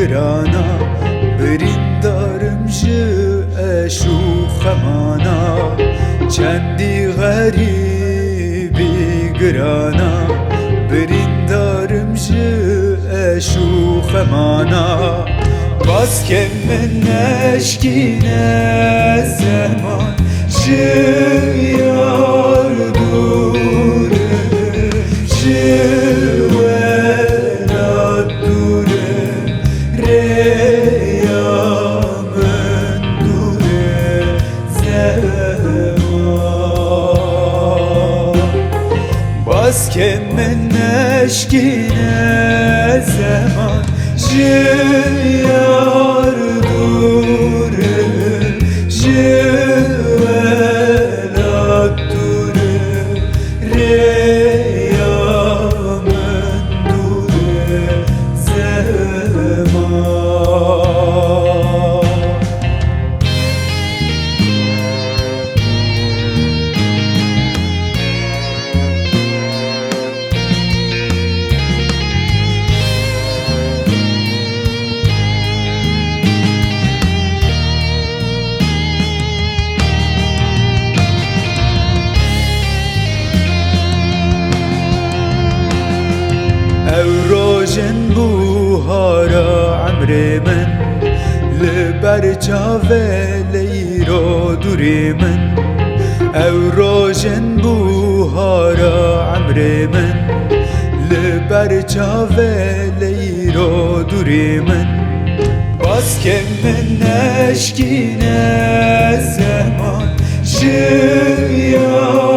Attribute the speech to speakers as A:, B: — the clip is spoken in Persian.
A: گرانا بریندارم جه اشو خمانا چندی غریبی گرانا بریندارم جه اشو خمانا باز که من نشکینه زمان یار دوره ولاد دوره ریامن دوره زمان باز که من نشکینه زمان یار دوره ولاد دوره ریامن دوره زمان او روژن بوهارا عمري من لبرجاوه ليرو دوري من او روژن بوهارا عمري من لبرجاوه ليرو دوري من باز که من نشکینه زمان یار